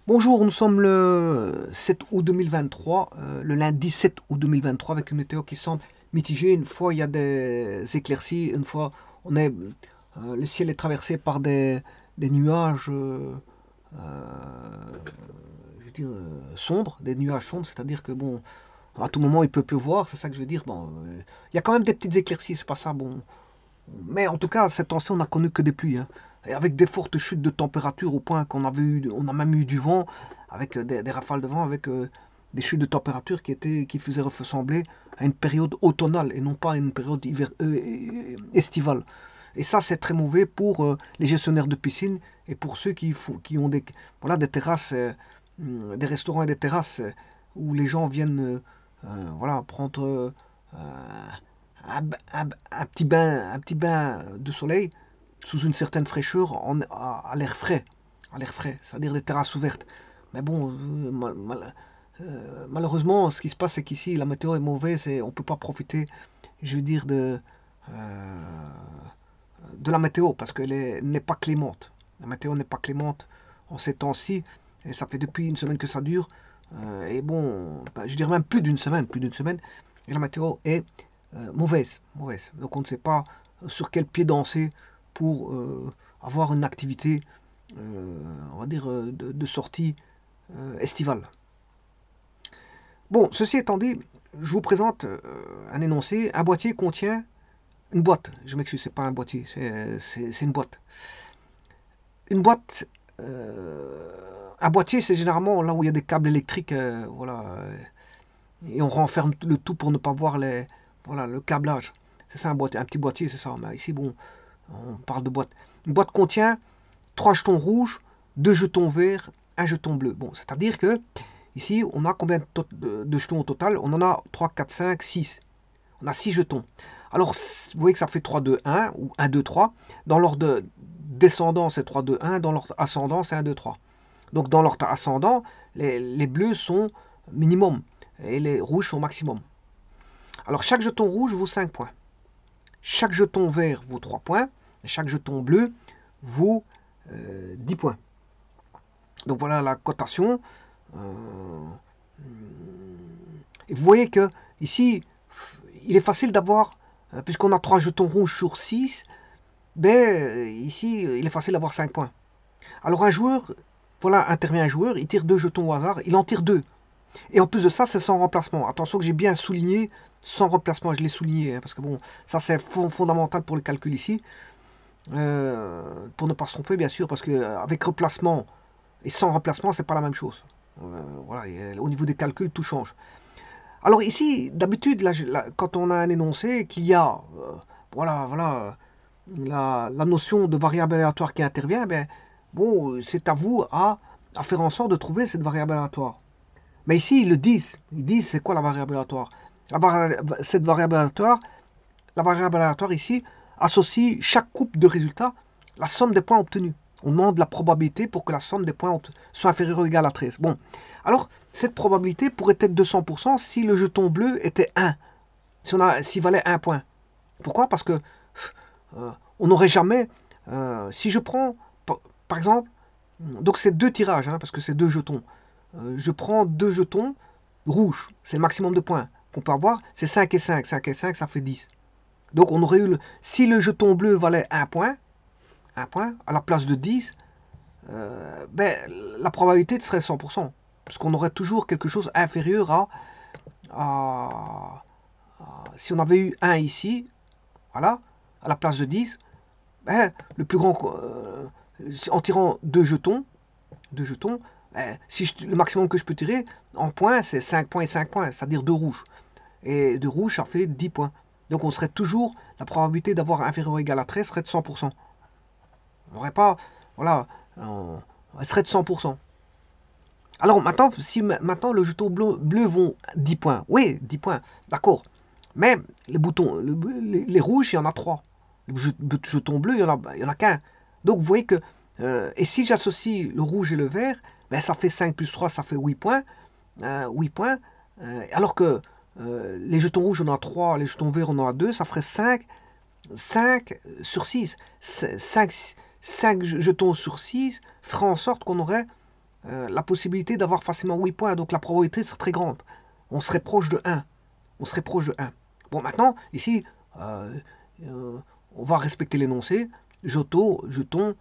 Bonjour, nous sommes le 7 août 2023, le lundi 7 août 2023, avec une météo qui semble mitigée. Une fois il y a des éclaircies, une fois le ciel est traversé par des nuages, je veux dire, sombres, des nuages sombres, c'est-à-dire que bon, à tout moment il peut pleuvoir, c'est ça que je veux dire. Bon, il y a quand même des petites éclaircies, c'est pas ça. Bon, mais en tout cas, cette temps-ci, on n'a connu que des pluies, hein. Et avec des fortes chutes de température au point on a même eu du vent, avec des rafales de vent, avec des chutes de température qui faisaient ressembler à une période automnale et non pas à une période estivale. Et ça, c'est très mauvais pour les gestionnaires de piscine et pour ceux qui ont voilà, des terrasses, des restaurants et des terrasses où les gens viennent voilà, prendre un petit bain de soleil sous une certaine fraîcheur à l'air frais, c'est-à-dire des terrasses ouvertes. Mais bon, malheureusement, ce qui se passe, c'est qu'ici, la météo est mauvaise et on ne peut pas profiter, je veux dire, de la météo parce qu'elle n'est pas clémente. La météo n'est pas clémente en ces temps-ci et ça fait depuis une semaine que ça dure. Et bon, bah, je dirais même plus d'une semaine, et la météo est mauvaise, mauvaise. Donc on ne sait pas sur quel pied danser pour avoir une activité, on va dire, de sortie estivale. Bon, ceci étant dit, je vous présente un énoncé. Un boîtier contient une boîte. Je m'excuse, c'est pas un boîtier, c'est une boîte. Une boîte, un boîtier, c'est généralement là où il y a des câbles électriques, voilà, et on renferme le tout pour ne pas voir voilà, le câblage. C'est ça un boîtier, un petit boîtier, c'est ça. Mais ici, bon, on parle de boîte. Une boîte contient 3 jetons rouges, 2 jetons verts, un jeton bleu. Bon, c'est-à-dire que ici, on a combien de jetons au total? On en a 3, 4, 5, 6. On a 6 jetons. Alors, vous voyez que ça fait 3, 2, 1 ou 1, 2, 3. Dans l'ordre descendant, c'est 3, 2, 1. Dans l'ordre ascendant, c'est 1, 2, 3. Donc, dans l'ordre ascendant, les bleus sont minimum et les rouges sont maximum. Alors, chaque jeton rouge vaut 5 points. Chaque jeton vert vaut 3 points. Et chaque jeton bleu vaut 10 points. Donc, voilà la cotation. Et vous voyez que ici, il est facile d'avoir, puisqu'on a 3 jetons rouges sur 6, ben, ici, il est facile d'avoir 5 points. Alors un joueur, voilà, intervient un joueur, il tire 2 jetons au hasard, il en tire 2. Et en plus de ça, c'est sans remplacement. Attention que j'ai bien souligné, sans remplacement, je l'ai souligné, hein, parce que bon, ça c'est fondamental pour le calcul ici. Pour ne pas se tromper, bien sûr, parce qu'avec remplacement et sans remplacement, c'est pas la même chose. Voilà, au niveau des calculs, tout change. Alors ici, d'habitude, quand on a un énoncé, qu'il y a voilà, la notion de variable aléatoire qui intervient, ben, bon, c'est à vous à faire en sorte de trouver cette variable aléatoire. Mais ici, ils le disent. Ils disent c'est quoi la variable aléatoire. Cette la variable aléatoire ici, associe chaque coupe de résultats la somme des points obtenus. On demande la probabilité pour que la somme des points soit inférieure ou égale à 13. Bon, alors, cette probabilité pourrait être de 100% si le jeton bleu était 1, s'il valait 1 point. Pourquoi? Parce que on n'aurait jamais, si je prends, par exemple, donc c'est 2 tirages, hein, parce que c'est 2 jetons. Je prends 2 jetons rouges, c'est le maximum de points qu'on peut avoir, c'est 5 et 5. 5 et 5, ça fait 10. Donc on aurait eu, si le jeton bleu valait 1 point, à la place de 10, ben, la probabilité serait 100%. Parce qu'on aurait toujours quelque chose inférieur à si on avait eu 1 ici, voilà, à la place de 10, ben, le plus grand, en tirant 2 jetons, ben, le maximum que je peux tirer en points, c'est 5 points et 5 points, c'est-à-dire 2 rouges. Et 2 rouges, ça fait 10 points. Donc on serait toujours, la probabilité d'avoir inférieur ou égal à 13 serait de 100%. On n'aurait pas, voilà, elle serait de 100%. Alors maintenant, si maintenant le jeton bleu vont 10 points, oui, 10 points, d'accord. Mais les boutons, les rouges, il y en a 3. Le jeton bleu, il y en a qu'un. Donc vous voyez que, et si j'associe le rouge et le vert, ben, ça fait 5 plus 3, ça fait 8 points. 8 points. Alors que les jetons rouges, on en a 3, les jetons verts, on en a 2, ça ferait 5. 5 sur 6. 5 jetons sur 6 ferait en sorte qu'on aurait la possibilité d'avoir facilement 8 points, donc la probabilité serait très grande. On serait proche de 1. On serait proche de 1. Bon, maintenant, ici, on va respecter l'énoncé. Jeton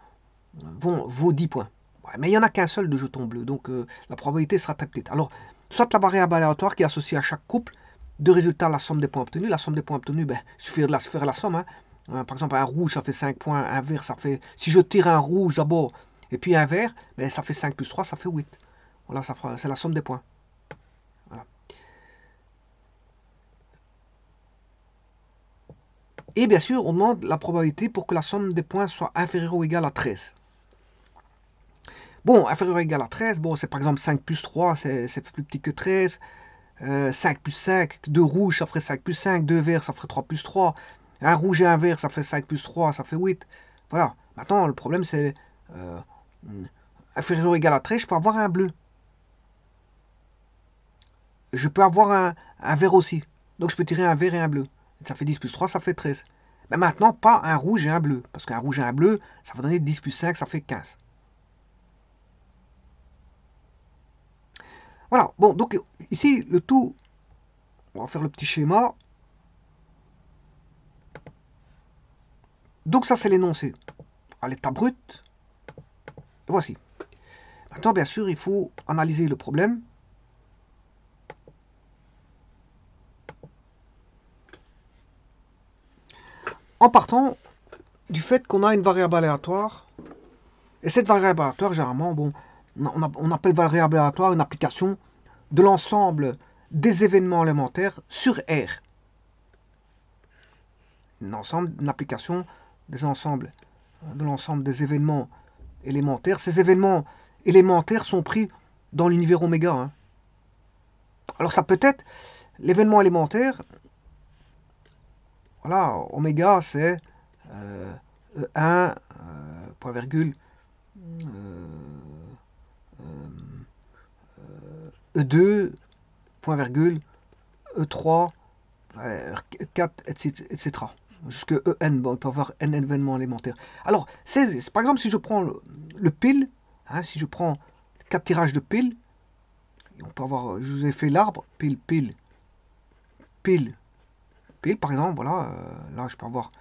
vaut 10 points. Ouais, mais il n'y en a qu'un seul de jeton bleu, donc la probabilité sera très petite. Alors, soit la variable aléatoire qui est associée à chaque couple de résultats à la somme des points obtenus. La somme des points obtenus, ben, il suffit de faire la somme. Hein. Par exemple, un rouge, ça fait 5 points. Un vert, ça fait... Si je tire un rouge d'abord, et puis un vert, ben, ça fait 5 plus 3, ça fait 8. Voilà, c'est la somme des points. Voilà. Et bien sûr, on demande la probabilité pour que la somme des points soit inférieure ou égale à 13. Bon, inférieur ou égal à 13, bon, c'est par exemple 5 plus 3, c'est plus petit que 13. 5 plus 5, 2 rouges, ça ferait 5 plus 5, 2 verts, ça ferait 3 plus 3. Un rouge et un vert, ça fait 5 plus 3, ça fait 8. Voilà. Maintenant, le problème, c'est inférieur ou égal à 13, je peux avoir un bleu. Je peux avoir un vert aussi. Donc, je peux tirer un vert et un bleu. Ça fait 10 plus 3, ça fait 13. Mais maintenant, pas un rouge et un bleu. Parce qu'un rouge et un bleu, ça va donner 10 plus 5, ça fait 15. Voilà. Bon, donc, ici, le tout, on va faire le petit schéma. Donc, ça, c'est l'énoncé. À l'état brut, voici. Maintenant, bien sûr, il faut analyser le problème. En partant du fait qu'on a une variable aléatoire. Et cette variable aléatoire, généralement, bon, on appelle variable aléatoire une application de l'ensemble des événements élémentaires sur R. Une application de l'ensemble des événements élémentaires. Ces événements élémentaires sont pris dans l'univers oméga. Hein. Alors ça peut être l'événement élémentaire. Voilà, oméga c'est E1, point virgule, E2, point virgule, E3, E4, etc. Jusque En, bon, on peut avoir N événements élémentaires. Alors, par exemple, si je prends le pile, hein, si je prends 4 tirages de pile, on peut avoir, je vous ai fait l'arbre, pile, pile, pile, pile, par exemple, voilà, là je peux avoir,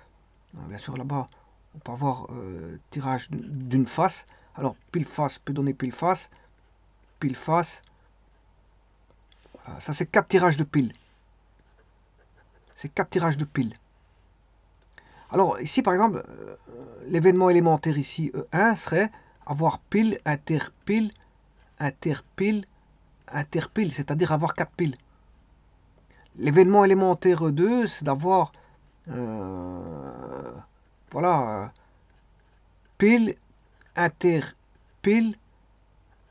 bien sûr là-bas, on peut avoir tirage d'une face. Alors, pile face peut donner pile face, pile face. Voilà, ça c'est 4 tirages de pile. C'est 4 tirages de pile. Alors, ici, par exemple, l'événement élémentaire ici, E1, serait avoir pile, interpile, interpile, interpile, c'est-à-dire avoir 4 piles. L'événement élémentaire E2, c'est d'avoir, voilà, pile, interpile,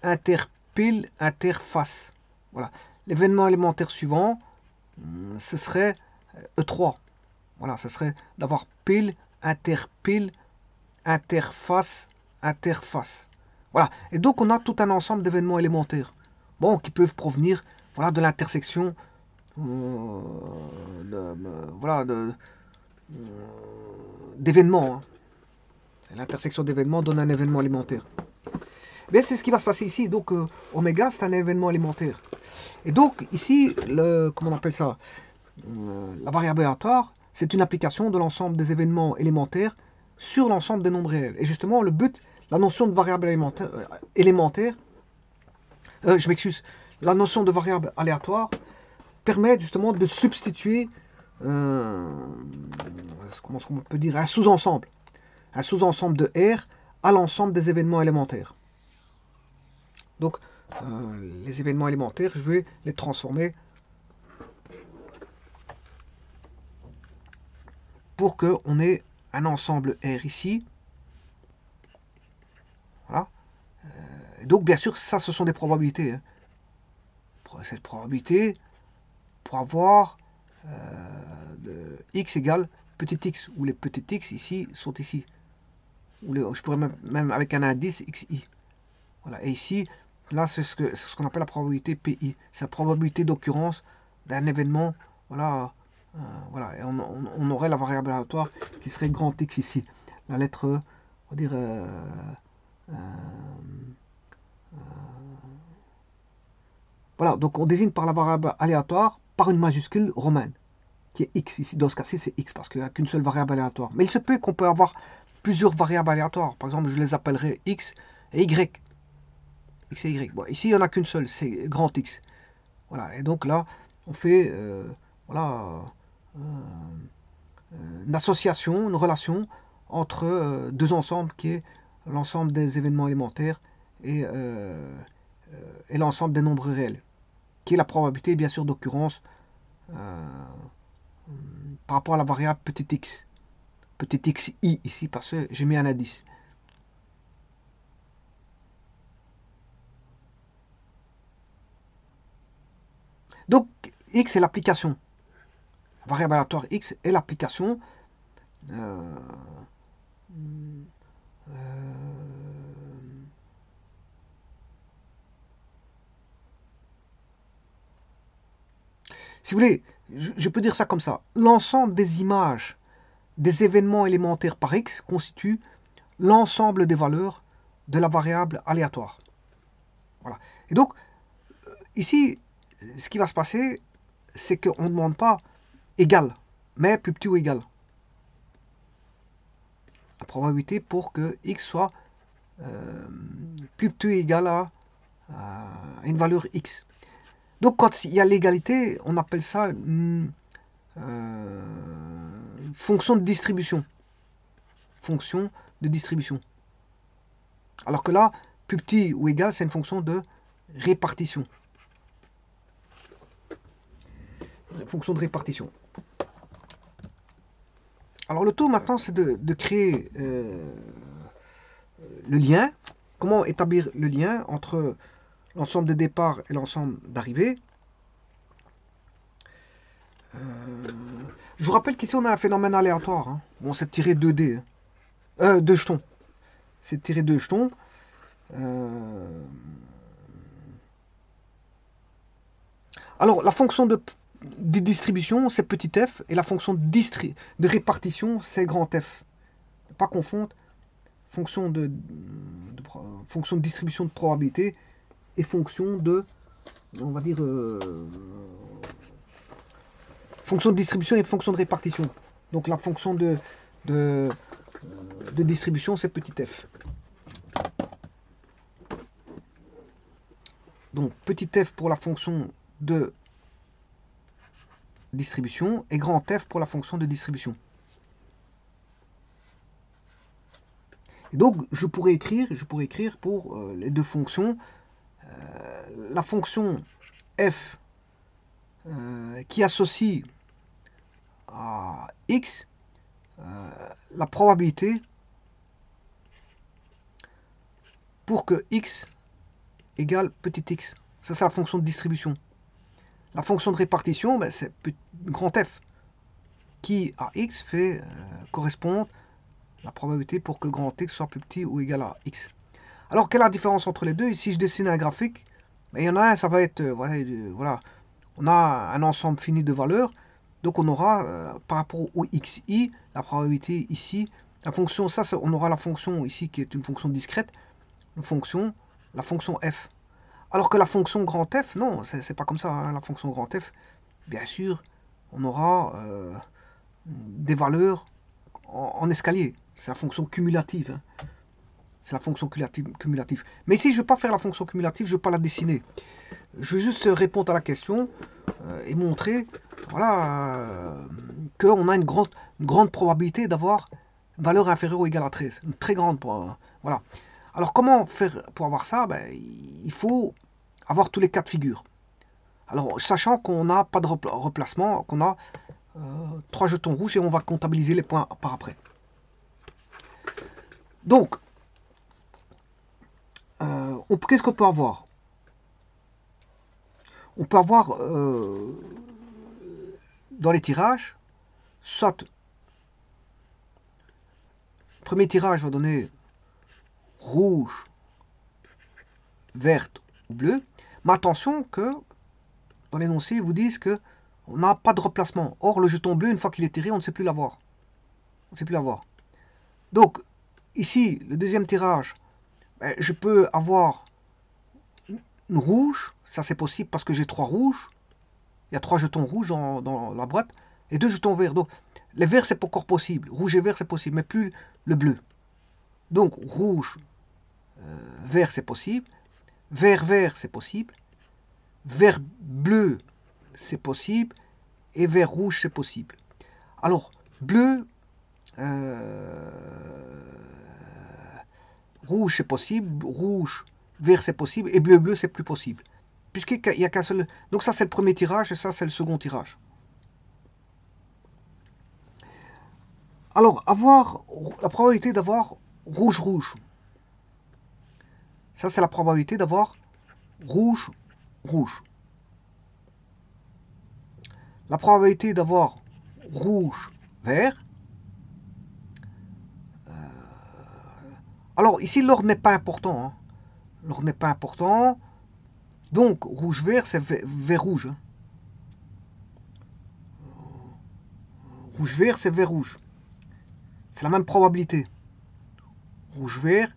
interpile, interface. Voilà. L'événement élémentaire suivant, ce serait E3. Voilà, ce serait d'avoir pile, interpile, interface, interface. Voilà. Et donc on a tout un ensemble d'événements élémentaires. Bon, qui peuvent provenir, voilà, de l'intersection, voilà, d'événements. Hein. L'intersection d'événements donne un événement élémentaire. Bien, c'est ce qui va se passer ici. Donc, oméga, c'est un événement élémentaire. Et donc, ici, comment on appelle ça, la variable aléatoire, c'est une application de l'ensemble des événements élémentaires sur l'ensemble des nombres réels. Et justement, le but, la notion de variable élémentaire, je m'excuse, la notion de variable aléatoire permet justement de substituer, comment on peut dire, un sous-ensemble de R à l'ensemble des événements élémentaires. Donc, les événements élémentaires, je vais les transformer pour qu'on ait un ensemble R ici. Voilà. Donc, bien sûr, ça, ce sont des probabilités. Hein. Cette probabilité pour avoir x égale petit x, où les petits x ici sont ici. Je pourrais même avec un indice xi. Voilà. Et ici, là, c'est ce qu'on appelle la probabilité PI. C'est la probabilité d'occurrence d'un événement. Voilà. Voilà. Et on aurait la variable aléatoire qui serait grand X ici. La lettre, on va dire, Voilà, donc on désigne par la variable aléatoire par une majuscule romaine, qui est x. Ici, dans ce cas-ci, c'est x, parce qu'il n'y a qu'une seule variable aléatoire. Mais il se peut qu'on peut avoir plusieurs variables aléatoires. Par exemple, je les appellerai x et y. X et y. Bon, ici, il n'y en a qu'une seule, c'est grand X. Voilà, et donc là, on fait voilà, une association, une relation entre deux ensembles qui est l'ensemble des événements élémentaires et l'ensemble des nombres réels, qui est la probabilité, bien sûr, d'occurrence par rapport à la variable petit x. Petit xi ici, parce que j'ai mis un indice. Donc, x est l'application. La variable aléatoire x est l'application si vous voulez, je peux dire ça comme ça. L'ensemble des images des événements élémentaires par x constitue l'ensemble des valeurs de la variable aléatoire. Voilà. Et donc, ici, ce qui va se passer, c'est qu'on ne demande pas égal, mais plus petit ou égal. La probabilité pour que x soit plus petit ou égal à une valeur x. Donc, quand il y a l'égalité, on appelle ça une fonction de distribution. Fonction de distribution. Alors que là, plus petit ou égal, c'est une fonction de répartition. Fonction de répartition. Alors le tout maintenant, c'est de créer le lien. Comment établir le lien entre l'ensemble de départ et l'ensemble d'arrivée. Je vous rappelle qu'ici on a un phénomène aléatoire. Hein. Bon, c'est tiré 2D. 2 jetons. C'est tiré 2 jetons. Alors la fonction de distribution, c'est petit f, et la fonction de répartition, c'est grand F. Ne pas confondre fonction de distribution de probabilité et fonction de, on va dire, fonction de distribution et fonction de répartition. Donc la fonction de distribution, c'est petit f. Donc petit f pour la fonction de distribution et grand F pour la fonction de distribution. Et donc je pourrais écrire pour les deux fonctions la fonction f qui associe à x la probabilité pour que x égale petit x. Ça, c'est la fonction de distribution. La fonction de répartition, ben, c'est grand F, qui à x fait correspondre la probabilité pour que grand x soit plus petit ou égal à x. Alors, quelle est la différence entre les deux? Ici, je dessine un graphique. Ben, il y en a un, ça va être, voilà, on a un ensemble fini de valeurs. Donc, on aura, par rapport au xi, la probabilité ici, la fonction, ça, on aura la fonction ici qui est une fonction discrète, la fonction f. Alors que la fonction grand F, non, c'est pas comme ça. Hein. La fonction grand F, bien sûr, on aura des valeurs en escalier. C'est la fonction cumulative. Hein. C'est la fonction cumulative. Mais ici, je ne veux pas faire la fonction cumulative, je ne veux pas la dessiner. Je veux juste répondre à la question et montrer voilà, qu'on a une grande probabilité d'avoir une valeur inférieure ou égale à 13. Une très grande. Voilà. Alors, comment faire pour avoir ça? Ben, il faut avoir tous les cas de figure. Alors, sachant qu'on n'a pas de replacement, qu'on a 3 jetons rouges et on va comptabiliser les points par après. Donc, qu'est-ce qu'on peut avoir? On peut avoir dans les tirages, soit le premier tirage va donner rouge, verte ou bleu. Mais attention que dans l'énoncé, ils vous disent que on n'a pas de replacement. Or, le jeton bleu, une fois qu'il est tiré, on ne sait plus l'avoir. On ne sait plus l'avoir. Donc, ici, le deuxième tirage, ben, je peux avoir une rouge, ça c'est possible parce que j'ai 3 rouges. Il y a 3 jetons rouges dans la boîte et 2 jetons verts. Donc les verts c'est pas encore possible. Rouge et vert c'est possible, mais plus le bleu. Donc rouge, vert c'est possible. Vert vert c'est possible. Vert bleu c'est possible. Et vert rouge c'est possible. Alors bleu, rouge c'est possible. Rouge, vert c'est possible. Et bleu bleu c'est plus possible. Puisqu'il n'y a qu'un seul. Donc ça c'est le premier tirage et ça c'est le second tirage. Alors, avoir la probabilité d'avoir rouge-rouge. Ça, c'est la probabilité d'avoir rouge-rouge. La probabilité d'avoir rouge-vert. Alors, ici, l'ordre n'est pas important. Hein. L'ordre n'est pas important. Donc, rouge-vert, c'est vert-rouge. Hein. Rouge-vert, c'est vert-rouge. C'est la même probabilité. Rouge-vert,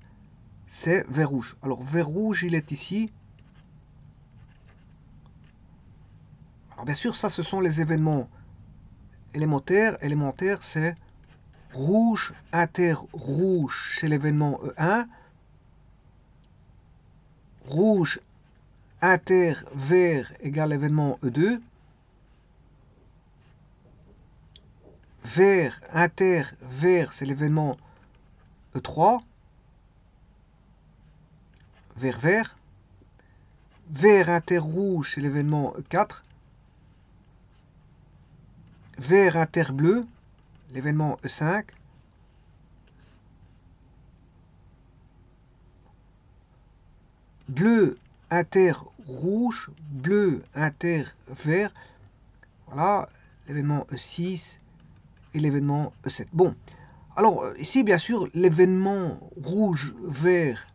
c'est vert-rouge. Alors, vert-rouge, il est ici. Alors, bien sûr, ça, ce sont les événements élémentaires. Élémentaire, c'est rouge, inter-rouge, c'est l'événement E1. Rouge, inter-vert égale l'événement E2. Vert, inter-vert, c'est l'événement E3. Vert-vert. Vert, inter-rouge, c'est l'événement E4. Vert, inter-bleu, l'événement E5. Bleu, inter-rouge, bleu, inter-vert. Voilà, l'événement E6 et l'événement E7. Bon, alors ici, bien sûr, l'événement rouge-vert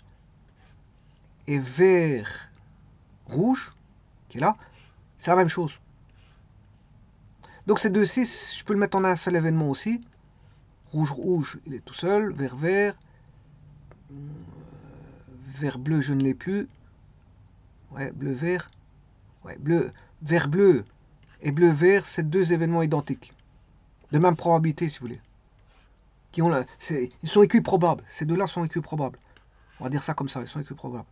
et vert-rouge, qui est là, c'est la même chose. Donc ces deux 6, je peux le mettre en un seul événement aussi. Rouge-rouge, il est tout seul. Vert-vert. Vert-bleu, je ne l'ai plus. Ouais, bleu-vert. Ouais, bleu, vert-bleu et bleu-vert, c'est deux événements identiques. De même probabilité, si vous voulez. Ils sont équiprobables. Ces deux-là sont équiprobables. On va dire ça comme ça, ils sont équiprobables.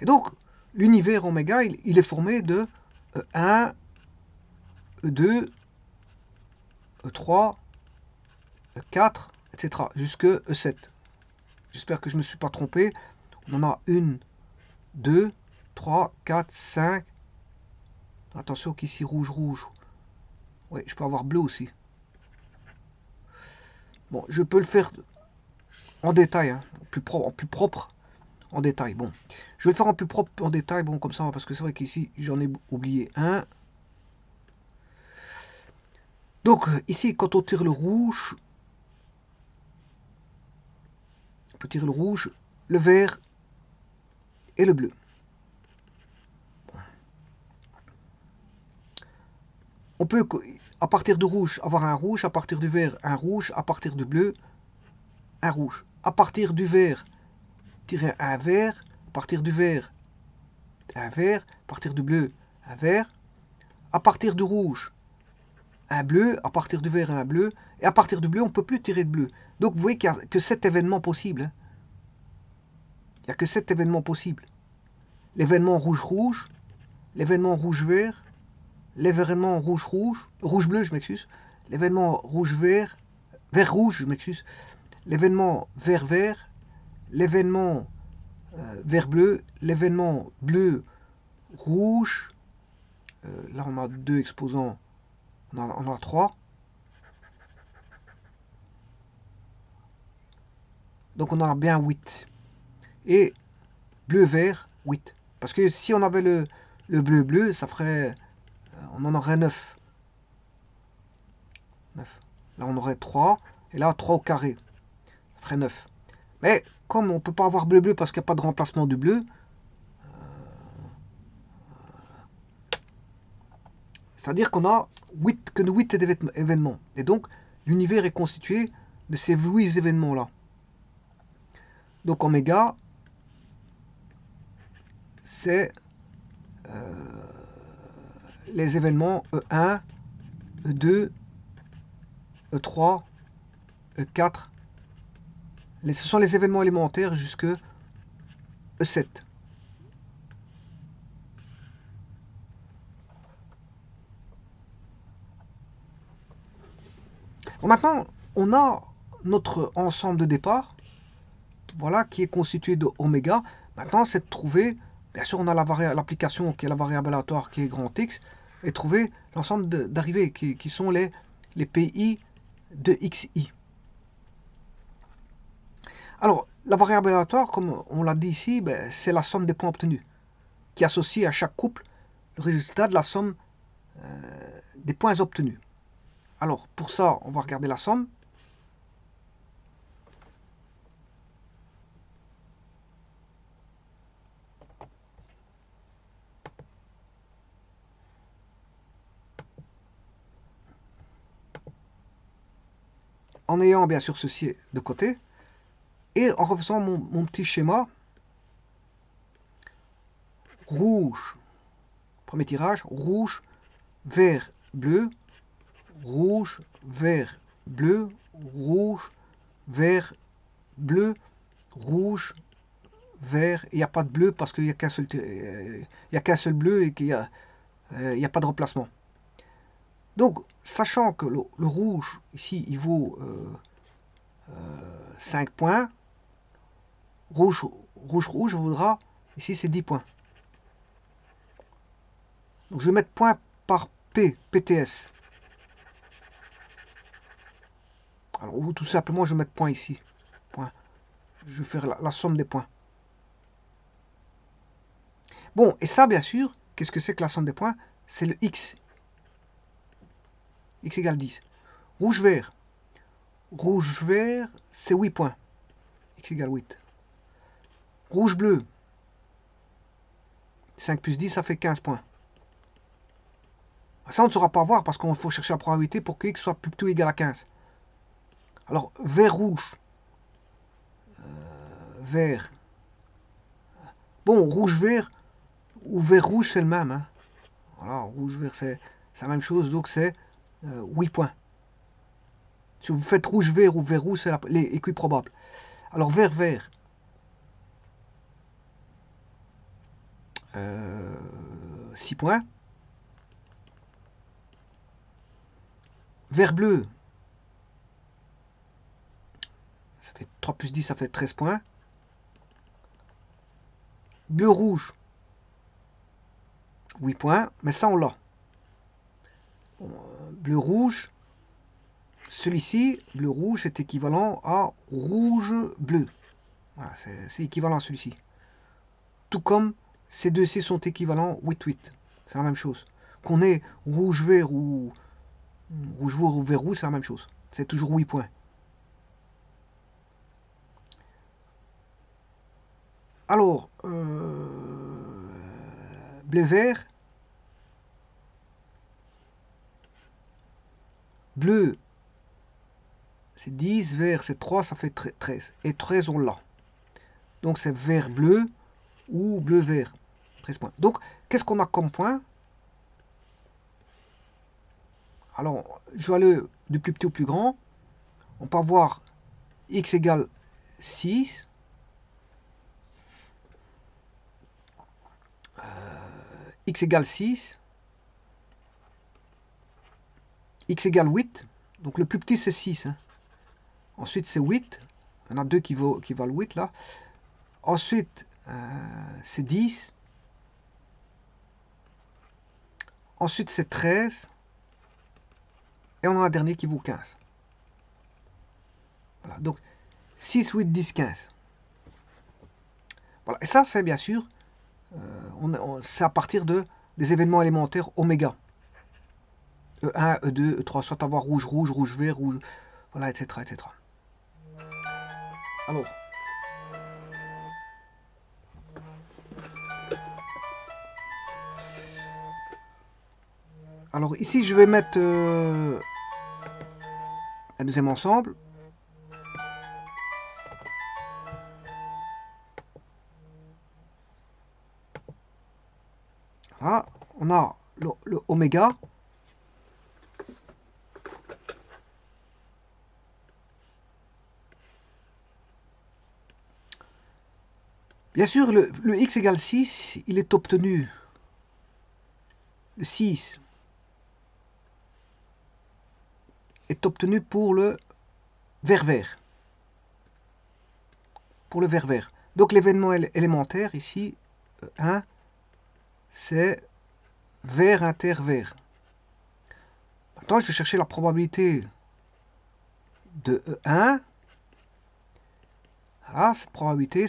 Et donc, l'univers oméga, il est formé de E1, E2, E3, E4, etc. jusque E7. J'espère que je ne me suis pas trompé. On en a 1, 2, 3, 4, 5. Attention qu'ici, rouge, rouge. Oui, je peux avoir bleu aussi. Bon, je peux le faire en détail, hein, en plus propre, en détail. Bon, je vais le faire en plus propre, en détail, bon, comme ça, parce que c'est vrai qu'ici, j'en ai oublié un. Donc, ici, quand on tire le rouge, on peut tirer le rouge, le vert et le bleu. Bon. On peut, à partir du rouge, avoir un rouge, à partir du vert, un rouge, à partir du bleu, un rouge. À partir du vert, tirer un vert, à partir du vert, un vert, à partir du bleu, un vert, à partir du rouge, un bleu, à partir du vert, un bleu, et à partir du bleu, on ne peut plus tirer de bleu. Donc vous voyez qu'il n'y a que 7 événements possibles. Hein. Il n'y a que 7 événements possibles. L'événement rouge-rouge, l'événement rouge-vert, l'événement rouge-rouge, rouge-bleu, je m'excuse, l'événement rouge-vert, vert-rouge, je m'excuse, l'événement vert-vert, l'événement vert-bleu, l'événement bleu-rouge, là on a 2 exposants, on a 3. Donc on en a bien 8. Et bleu-vert, 8. Parce que si on avait le bleu-bleu, ça ferait... on en aurait 9. 9. Là on aurait 3. Et là 3 au carré. Ça ferait 9. Mais comme on ne peut pas avoir bleu-bleu parce qu'il n'y a pas de remplacement du bleu, c'est-à-dire qu'on a 8 événements. Et donc l'univers est constitué de ces 8 événements-là. Donc oméga, c'est les événements E1, E2, E3, E4. Ce sont les événements élémentaires jusque E7. Bon, maintenant, on a notre ensemble de départ, voilà, qui est constitué de oméga. Maintenant, c'est de trouver, bien sûr, on a l'application qui est la variable aléatoire qui est grand X, et trouver l'ensemble d'arrivées qui sont les PI de XI. Alors, la variable aléatoire, comme on l'a dit ici, ben, c'est la somme des points obtenus, qui associe à chaque couple le résultat de la somme des points obtenus. Alors, pour ça, on va regarder la somme. En ayant bien sûr ceci de côté, et en refaisant mon petit schéma, rouge, premier tirage, rouge, vert, bleu, rouge, vert, bleu, rouge, vert, bleu, rouge, vert. Il n'y a pas de bleu parce qu'il n'y a qu'un seul, bleu et qu'il n'y a pas de remplacement. Donc, sachant que le rouge, ici, il vaut 5 points, rouge vaudra, ici, c'est 10 points. Donc, je vais mettre point par PTS. Alors, ou tout simplement, je vais mettre point ici. Point. Je vais faire la somme des points. Bon, et ça, bien sûr, qu'est-ce que c'est que la somme des points? C'est le X. X égale 10. Rouge-vert. Rouge-vert, c'est 8 points. X égale 8. Rouge-bleu. 5 plus 10, ça fait 15 points. Ça, on ne saura pas voir parce qu'il faut chercher la probabilité pour que X soit plutôt égal à 15. Alors, vert-rouge. Vert. Bon, rouge-vert ou vert-rouge, c'est le même. Hein. Voilà, rouge-vert, c'est la même chose. Donc, c'est 8 points. Si vous faites rouge-vert ou vert-rouge, c'est équiprobable. Alors, vert-vert. 6 points. Vert bleu, ça fait 3 plus 10, ça fait 13 points. Bleu rouge, 8 points, mais ça on l'a. Bleu rouge, celui-ci, bleu rouge, est équivalent à rouge bleu. Voilà, c'est équivalent à celui-ci. Tout comme ces deux-ci sont équivalents 8-8. C'est la même chose. Qu'on ait rouge-vert ou rouge-vert ou vert-rouge, c'est la même chose. C'est toujours 8 points. Alors, bleu-vert, bleu, c'est 10, vert, c'est 3, ça fait 13. Et 13, on l'a. Donc, c'est vert-bleu ou bleu-vert. 13 points. Donc, qu'est-ce qu'on a comme point? Alors, je vais aller du plus petit au plus grand. On peut avoir x égale 6. X égale 6. X égale 8. Donc, le plus petit, c'est 6. Hein. Ensuite, c'est 8. Il y en a deux qui valent 8, là. Ensuite, c'est 10. Ensuite, c'est 13. Et on a un dernier qui vaut 15. Voilà, donc 6, 8, 10, 15. Voilà, et ça, c'est bien sûr, c'est à partir des événements élémentaires oméga. E1, E2, E3, soit avoir rouge, rouge, rouge, vert, rouge, voilà, etc., etc. Alors ici, je vais mettre un deuxième ensemble. Voilà, on a le oméga. Bien sûr, le x égale 6, il est obtenu. Le 6 est obtenu pour le vert vert. Pour le vert vert. Donc l'événement élémentaire ici, 1, c'est vert inter vert. Maintenant, je vais chercher la probabilité de E1. Voilà, cette probabilité,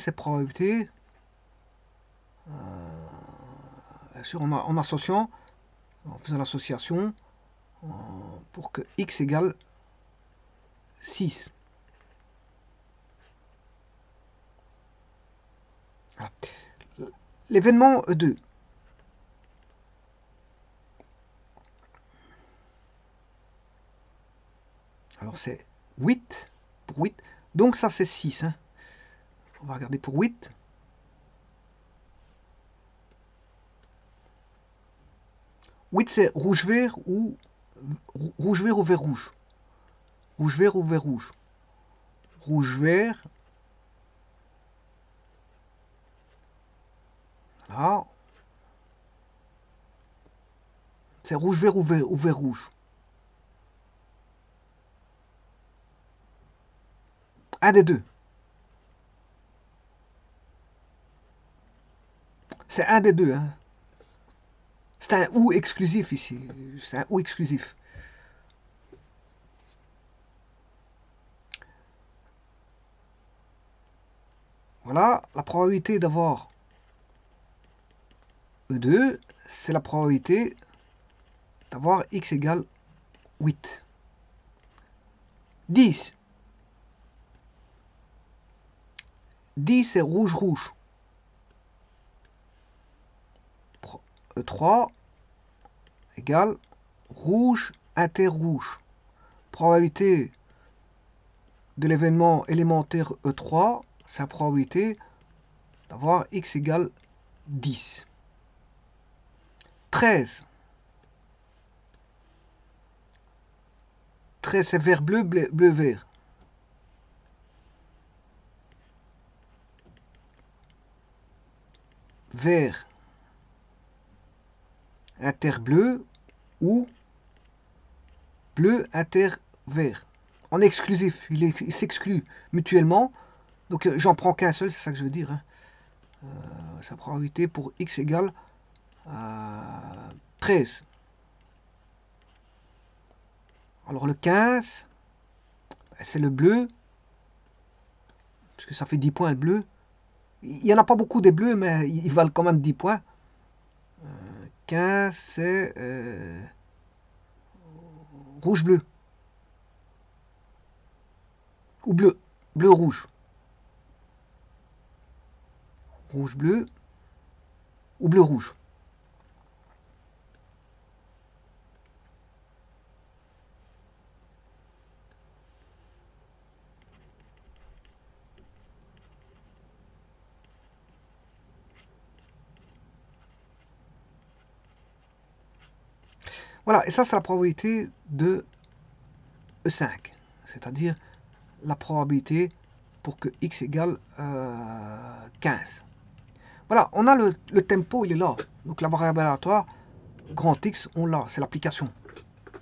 bien sûr, en associant, en faisant l'association, pour que x égale 6. Voilà. L'événement E2. Alors c'est 8 pour 8. Donc ça c'est 6. Hein. On va regarder pour 8. C'est rouge-vert ou rouge-vert ou vert rouge. Rouge-vert ou vert rouge. Rouge-vert. Voilà. C'est rouge-vert ou vert rouge. Un des deux. C'est un des deux. Hein. C'est un ou exclusif ici. C'est un ou exclusif. Voilà, la probabilité d'avoir E2, c'est la probabilité d'avoir x égale 8. 10. 10, c'est rouge-rouge. E3 égale rouge inter-rouge. Probabilité de l'événement élémentaire E3, c'est la probabilité d'avoir x égale 10. 13. 13, c'est vert bleu, bleu vert. Vert inter-bleu ou bleu inter-vert. En exclusif, il s'exclut mutuellement. Donc j'en prends qu'un seul, c'est ça que je veux dire. Hein. Sa probabilité pour x égale 13. Alors le 15, c'est le bleu, parce que ça fait 10 points le bleu. Il n'y en a pas beaucoup des bleus, mais ils valent quand même 10 points. 15, c'est rouge-bleu. Ou bleu. Bleu-rouge. Rouge-bleu. Ou bleu-rouge. Voilà, et ça c'est la probabilité de E5. C'est-à-dire la probabilité pour que x égale 15. Voilà, on a le tempo, il est là. Donc la variable aléatoire, grand X, on l'a, c'est l'application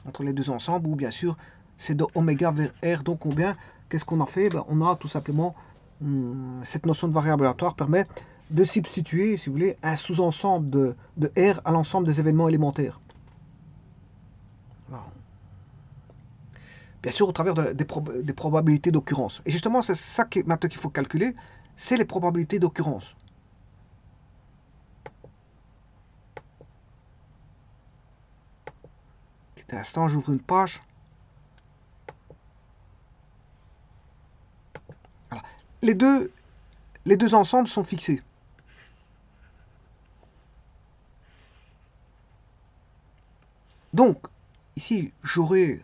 entre les deux ensembles, ou bien sûr, c'est de oméga vers R. Donc combien? Qu'est-ce qu'on a fait? Ben, on a tout simplement, cette notion de variable aléatoire permet de substituer, si vous voulez, un sous-ensemble de R à l'ensemble des événements élémentaires. Voilà. Bien sûr, au travers des probabilités d'occurrence. Et justement, c'est ça maintenant qu'il faut calculer, c'est les probabilités d'occurrence. Petit instant, j'ouvre une page. Voilà. Les deux ensembles sont fixés. Donc, ici, j'aurai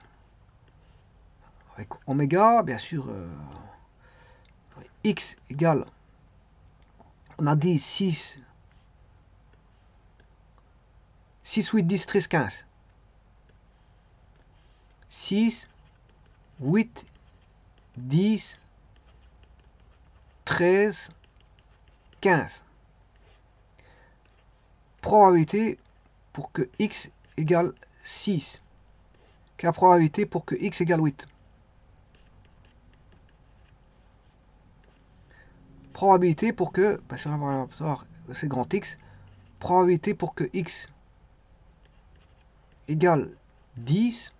avec oméga, bien sûr, x égale, on a dit 6 6, 8, 10, 13, 15. 6, 8, 10, 13, 15. Probabilité pour que x égale 6. Quelle est la probabilité pour que x égale 8? Probabilité pour que, si on va voir c'est grand X, probabilité pour que x égale 10,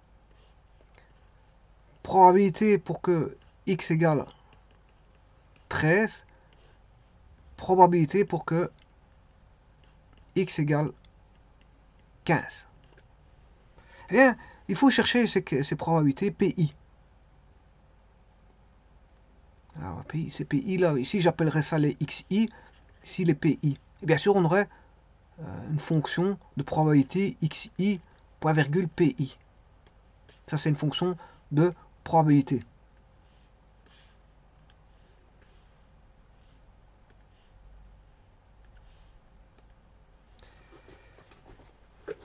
probabilité pour que x égale 13, probabilité pour que x égale 15. Eh bien, il faut chercher ces probabilités PI. Alors, PI, ces PI là, ici j'appellerais ça les XI, ici les PI. Et bien sûr, on aurait une fonction de probabilité XI, point virgule PI. Ça, c'est une fonction de probabilité.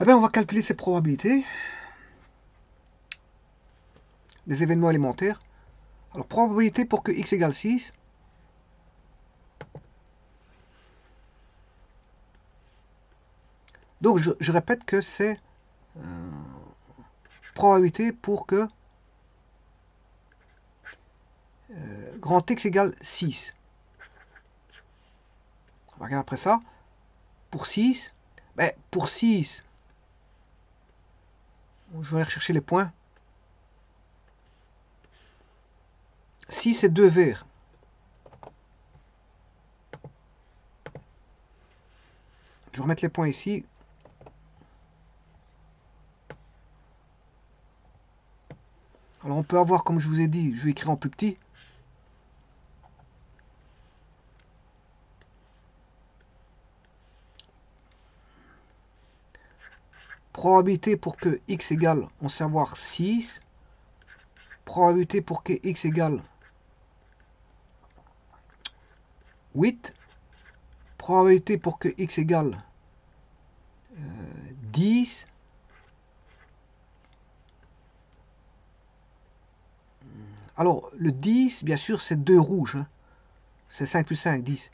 Eh bien, on va calculer ces probabilités des événements élémentaires. Alors, probabilité pour que x égale 6. Donc, je répète que c'est probabilité pour que grand X égale 6. On va regarder après ça. Pour 6, pour 6, je vais aller rechercher les points. 6, c'est 2 verres. Je vais remettre les points ici. Alors on peut avoir, comme je vous ai dit, je vais écrire en plus petit. Probabilité pour que x égale, on sait avoir 6. Probabilité pour que x égale 8. Probabilité pour que x égale 10. Alors, le 10, bien sûr, c'est 2 rouges. Hein. C'est 5 plus 5, 10.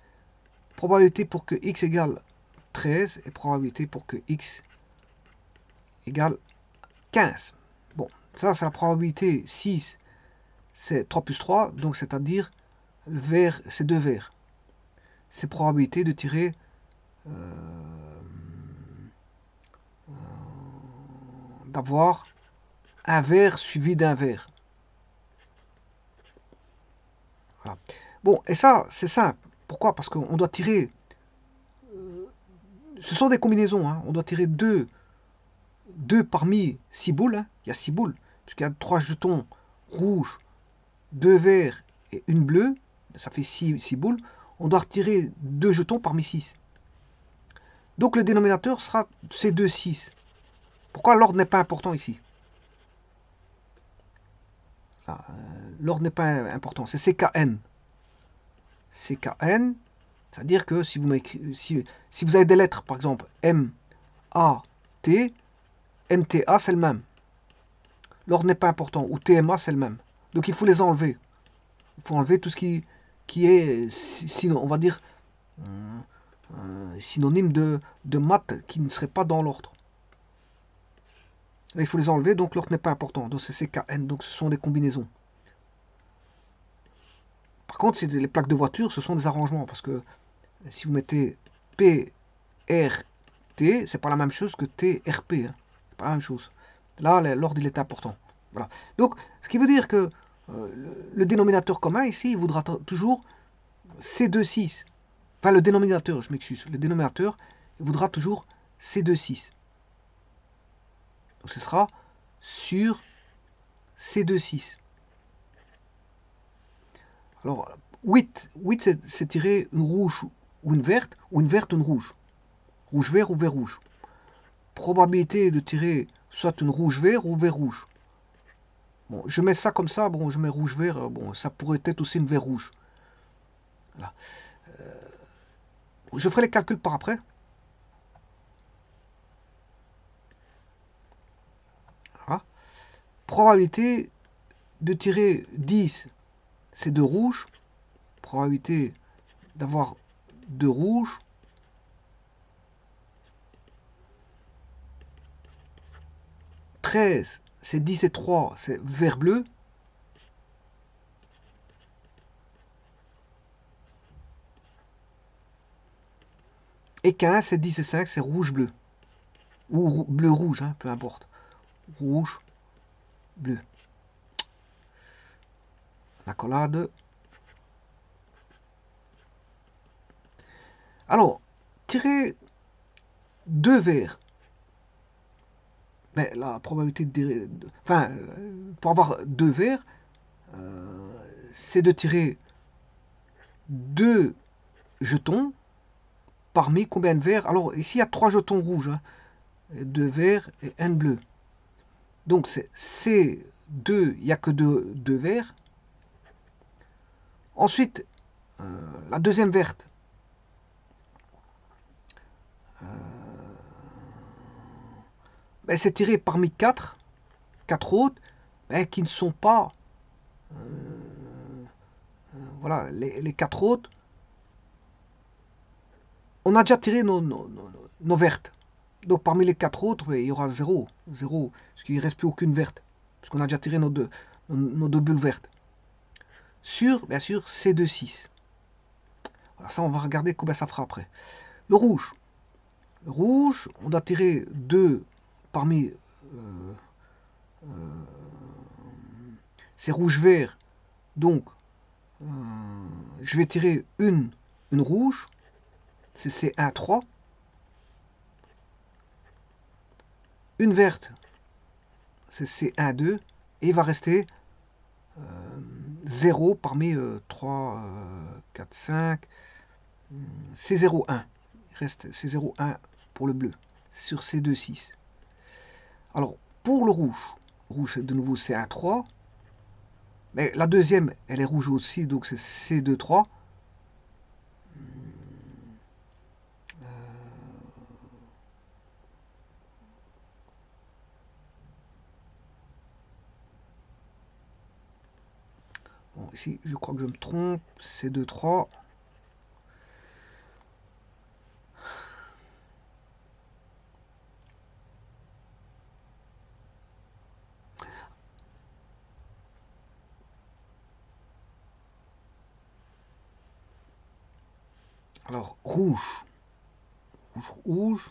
Probabilité pour que x égale 13 et probabilité pour que x égale 15. Bon, ça, c'est la probabilité 6. C'est 3 plus 3, donc c'est-à-dire le vert, c'est 2 verres. C'est probabilité de tirer d'avoir un verre suivi d'un verre. Voilà. Bon, et ça, c'est simple. Pourquoi? Parce qu'on doit tirer... ce sont des combinaisons. Hein. On doit tirer 2 parmi 6 boules. Hein. Il y a 6 boules. Puisqu'il y a 3 jetons rouges, 2 verts et une bleue. Ça fait 6 boules. On doit retirer 2 jetons parmi 6. Donc le dénominateur sera ces 2 6. Pourquoi l'ordre n'est pas important ici? L'ordre n'est pas important. C'est CKN. CKN, c'est-à-dire que si vous avez des lettres, par exemple M, A, T, MTA, c'est le même. L'ordre n'est pas important. Ou TMA, c'est le même. Donc il faut les enlever. Il faut enlever tout ce qui est, sinon, on va dire, synonyme de maths qui ne serait pas dans l'ordre. Il faut les enlever, donc l'ordre n'est pas important. Donc c'est CKN, donc ce sont des combinaisons. Par contre, les plaques de voiture, ce sont des arrangements, parce que si vous mettez P, R, T, c'est pas la même chose que T, R, P. Hein. C'est pas la même chose. Là, l'ordre, il est important. Voilà. Donc, ce qui veut dire que le dénominateur commun, ici, il voudra toujours C2, 6. Enfin, le dénominateur, je m'excuse. Le dénominateur, il voudra toujours C2, 6. Donc, ce sera sur C2, 6. Alors, 8 c'est tirer une rouge ou une verte ou une rouge. Rouge-vert ou vert-rouge. Probabilité de tirer soit une rouge-vert ou vert-rouge. Bon, je mets ça comme ça, bon, je mets rouge-vert, bon, ça pourrait être aussi une vert-rouge. Voilà. Je ferai les calculs par après. Probabilité de tirer 10, c'est 2 rouges. Probabilité d'avoir 2 rouges. « 13, c'est 10 et 3, c'est vert-bleu. Et 15, c'est 10 et 5, c'est rouge-bleu. Ou bleu-rouge, hein, peu importe. Rouge, bleu. L'accolade. Alors, tirer 2 verts. Mais la probabilité de... Enfin, pour avoir 2 verts, c'est de tirer 2 jetons parmi combien de verts? Alors, ici, il y a 3 jetons rouges. Hein, 2 verts et 1 bleu. Donc, c'est 2, il n'y a que 2 verts. Ensuite, la deuxième verte. Ben, c'est tiré parmi 4 autres ben, qui ne sont pas... voilà, les 4 autres. On a déjà tiré nos vertes. Donc parmi les 4 autres, ben, il y aura 0. 0, parce qu'il ne reste plus aucune verte. Parce qu'on a déjà tiré nos deux bulles vertes. Sur, bien sûr, C2-6. Voilà, ça, on va regarder combien ça fera après. Le rouge. Le rouge, on doit tirer 2 parmi ces rouges-verts. Donc, je vais tirer une rouge. C'est C1-3. Une verte, c'est C1-2. Et il va rester 0 parmi 3, 4, 5. C'est 0,1. Il reste c'est 0,1 pour le bleu sur C2,6. Alors, pour le rouge, de nouveau c'est 1,3. Mais la deuxième, elle est rouge aussi, donc c'est C2,3. Bon, ici, je crois que je me trompe. C2,3. Alors, rouge. Rouge.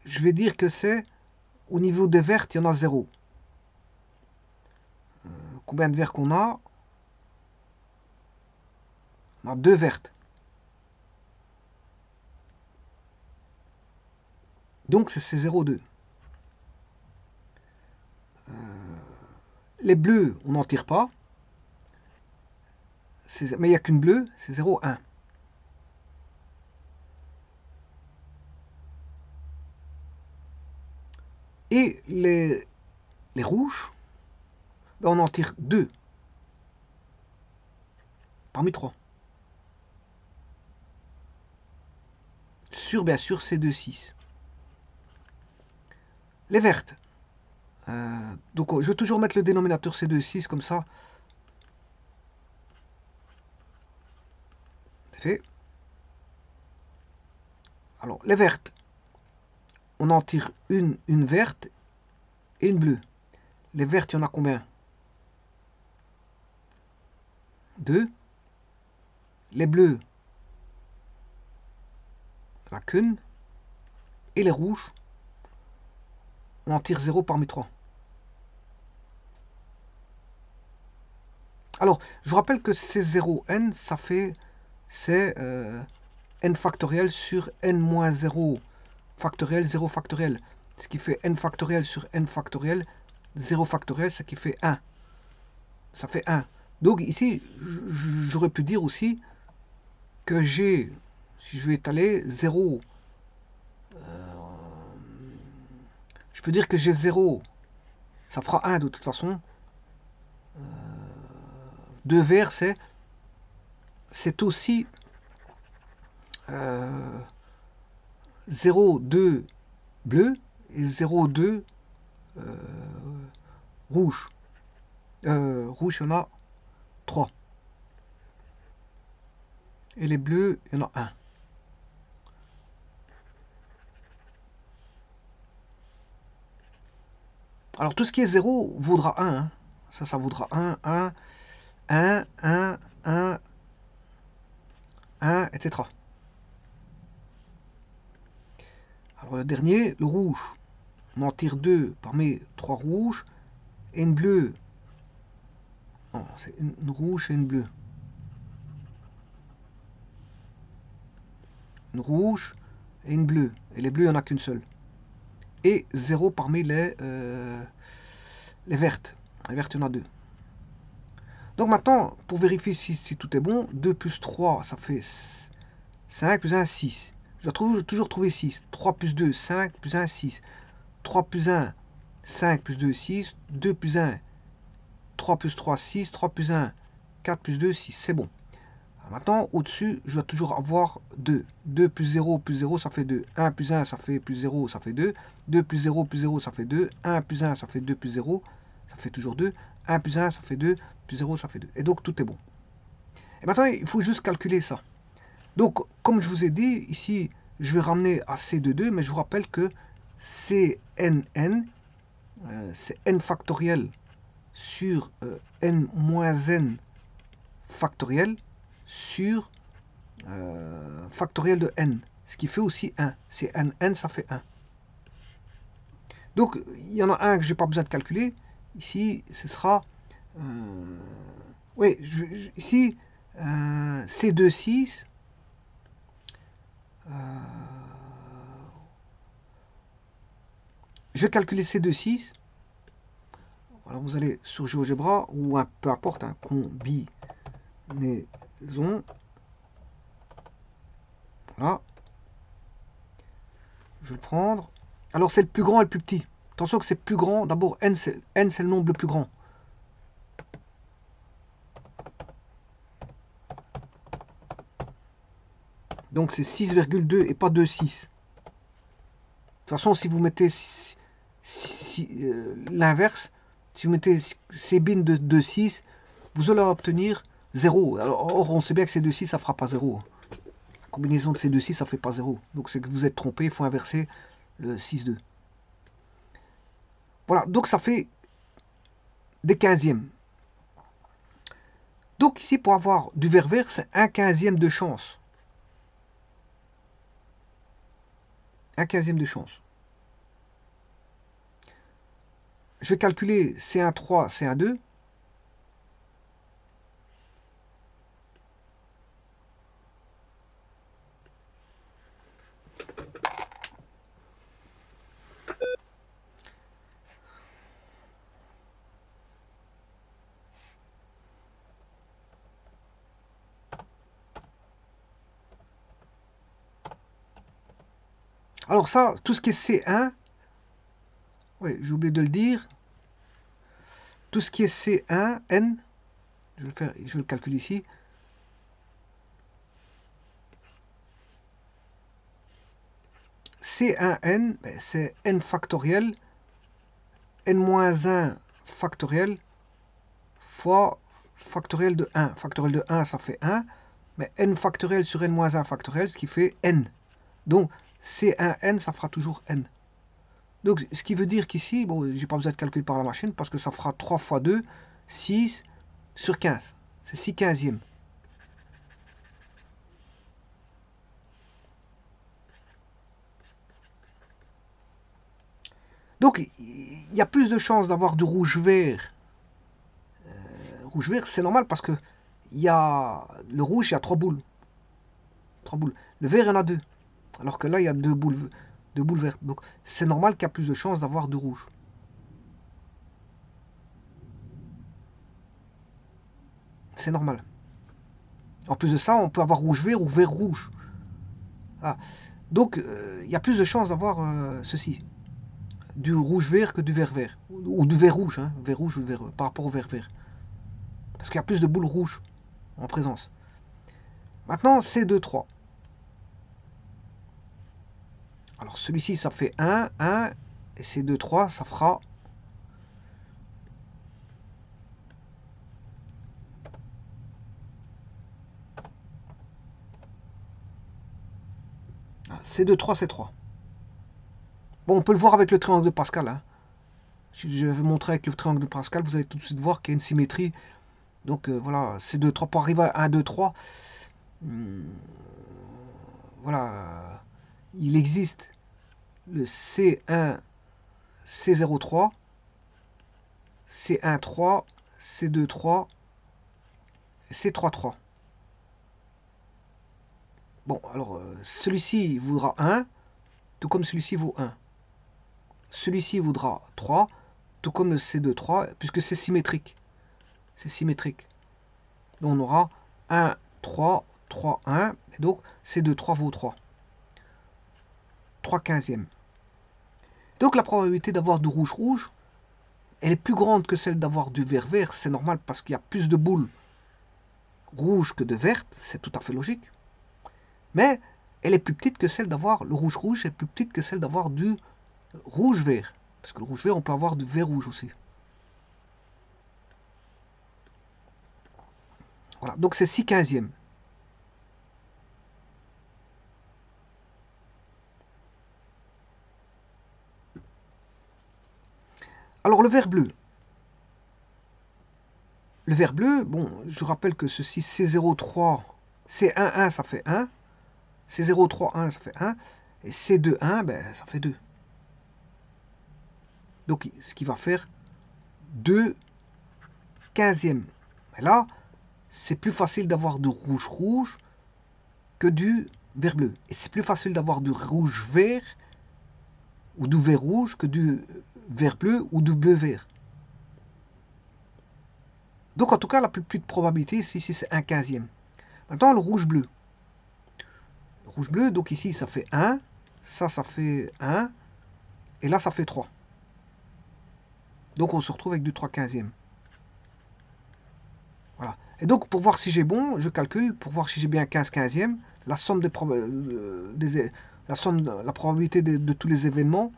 Je vais dire que c'est, au niveau des vertes, il y en a 0. Combien de verts qu'on a? On a 2 vertes. Donc, c'est 0,2. Les bleus, on n'en tire pas. Mais il n'y a qu'une bleue, c'est 0,1. Et les rouges, ben on en tire 2 parmi 3. Sur, bien sûr, C2,6. Les vertes. Donc, je vais toujours mettre le dénominateur C2,6 comme ça. C'est fait. Alors, les vertes. On en tire une verte et une bleue. Les vertes, il y en a combien? 2. Les bleus, il n'y en a qu'une. Et les rouges, on en tire 0 parmi 3. Alors, je rappelle que ces 0n, ça fait, c'est n factoriel sur n moins 0 factoriel, 0 factoriel. Ce qui fait n factoriel sur n factoriel, 0 factoriel, ce qui fait 1. Ça fait 1. Donc ici, j'aurais pu dire aussi que j'ai, si je vais étaler, 0. Je peux dire que j'ai 0. Ça fera 1 de toute façon. 2 verts, c'est aussi 0,2 bleu et 0,2 rouge. Rouge, il y en a 3. Et les bleus, il y en a 1. Alors tout ce qui est 0 vaudra 1. Hein. Ça vaudra 1, 1, 1, 1, 1, 1, etc. Alors le dernier, le rouge. On en tire 2 parmi 3 rouges. Et une bleue. Non, c'est une rouge et une bleue. Une rouge et une bleue. Et les bleus, il n'y en a qu'une seule. Et 0 parmi les vertes. Les vertes, il y en a 2. Donc maintenant, pour vérifier si tout est bon, 2 plus 3, ça fait 5 plus 1, 6. Je dois toujours trouver 6. 3 plus 2, 5 plus 1, 6. 3 plus 1, 5 plus 2, 6. 2 plus 1, 3 plus 3, 6. 3 plus 1, 4 plus 2, 6. C'est bon. Alors maintenant, au-dessus, je dois toujours avoir 2. 2 plus 0, ça fait 2. 1 plus 1, ça fait plus 0, ça fait 2. 2 plus 0, ça fait 2. 1 plus 1, ça fait 2 plus 0, ça fait toujours 2. 1 plus 1, ça fait 2. Plus 0, ça fait 2. Et donc, tout est bon. Et maintenant, il faut juste calculer ça. Donc, comme je vous ai dit, ici, je vais ramener à C de 2, mais je vous rappelle que CNN, c'est n factoriel sur n moins n factoriel sur factoriel de n, ce qui fait aussi 1. C'est n, ça fait 1. Donc, il y en a un que je n'ai pas besoin de calculer. Ici, ce sera... oui, ici, C2, 6... je vais calculer C2, 6. Alors vous allez sur GeoGebra ou peu importe, hein, combinaison. Voilà. Je vais le prendre. Alors c'est le plus grand et le plus petit. Attention que c'est plus grand. D'abord, n c'est le nombre le plus grand. Donc c'est 6,2 et pas 2,6. De toute façon, si vous mettez l'inverse, si vous mettez C bin de 2,6, vous allez obtenir 0. Alors, or, on sait bien que C2,6, ça ne fera pas 0. La combinaison de C2,6, ça ne fait pas 0. Donc c'est que vous êtes trompé, il faut inverser le 6,2. Voilà, donc ça fait des 15e. Donc ici, pour avoir du vert vert, c'est 1/15e de chance. 1/15e de chance. Je vais calculer C1,3, C1,2. Alors ça, tout ce qui est C1, oui, j'ai oublié de le dire. Tout ce qui est C1, N, je vais le calculer ici. C1N, c'est N factoriel, N-1 factoriel, fois factoriel de 1. Factoriel de 1, ça fait 1, mais N factoriel sur N-1 factoriel, ce qui fait N. Donc, C1N, ça fera toujours N. Donc, ce qui veut dire qu'ici, bon, j'ai pas besoin de calculer par la machine, parce que ça fera 3 fois 2, 6 sur 15. C'est 6/15e. Donc, il y a plus de chances d'avoir du rouge-vert. Rouge-vert, c'est normal parce que il y a le rouge, il y a 3 boules. 3 boules. Le vert, il y en a 2. Alors que là, il y a 2 boules vertes. Donc, c'est normal qu'il y a plus de chances d'avoir du rouge. C'est normal. En plus de ça, on peut avoir rouge-vert ou vert-rouge. Ah. Donc, il y a plus de chances d'avoir ceci. Du rouge-vert que du vert-vert. Ou du vert-rouge. Hein. Vert-rouge ou vert, par rapport au vert-vert. Parce qu'il y a plus de boules rouges en présence. Maintenant, C2, 3. Alors, celui-ci, ça fait 1, 1. Et C2, 3, ça fera C2, 3, C3. Bon, on peut le voir avec le triangle de Pascal. Hein. Je vais montrer avec le triangle de Pascal, vous allez tout de suite voir qu'il y a une symétrie. Donc voilà, C2, 3 pour arriver à 1, 2, 3. Voilà, il existe le C1, C03, C1, 3, C2, 3 et C3, 3. Bon, alors celui-ci vaudra 1, tout comme celui-ci vaut 1. Celui-ci vaudra 3, tout comme le C2, 3, puisque c'est symétrique. C'est symétrique. Donc on aura 1, 3, 3, 1, et donc C2, 3 vaut 3. 3/15e. Donc la probabilité d'avoir du rouge-rouge, elle est plus grande que celle d'avoir du vert-vert. C'est normal parce qu'il y a plus de boules rouges que de vertes, c'est tout à fait logique. Mais elle est plus petite que celle d'avoir le rouge-rouge, est plus petite que celle d'avoir du rouge-vert. Parce que le rouge-vert, on peut avoir du vert-rouge aussi. Voilà, donc c'est 6/15e. Alors le vert bleu. Le vert bleu, bon, je rappelle que ceci, C03, C11, ça fait 1. C03, 1, ça fait 1. Et C2, 1, ben, ça fait 2. Donc, ce qui va faire 2/15e. Et là, c'est plus facile d'avoir du rouge-rouge que du vert-bleu. Et c'est plus facile d'avoir du rouge-vert ou du vert-rouge que du vert-bleu ou du bleu-vert. Donc, en tout cas, la plus petite probabilité, ici, c'est 1/15e. Maintenant, le rouge-bleu. Le rouge-bleu, donc ici, ça fait 1. Ça fait 1. Et là, ça fait 3. Donc, on se retrouve avec du 3/15e. Voilà. Et donc, pour voir si j'ai bon, je calcule, pour voir si j'ai bien 15/15e, la somme la probabilité de tous les événements,